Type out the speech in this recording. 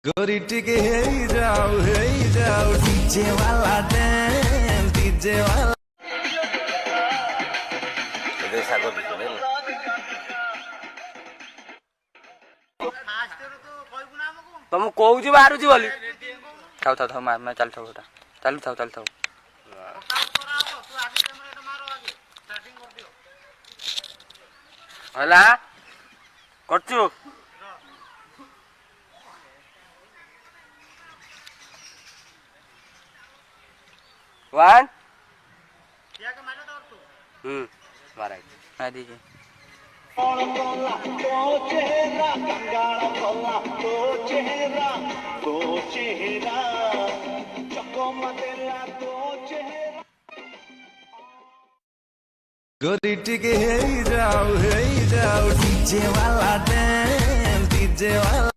गोरी टिके हे जाओ डीजे वाला डांस डीजे वाला तुम कौच बाहर बोली थाउ थाउ थाउ मैं चल थाउ चल थाउ चल थाउ हला करछु 1 मारा मैं दीजिए गोरी टिके हे जाओ डीजे वाला डांस डीजे वाला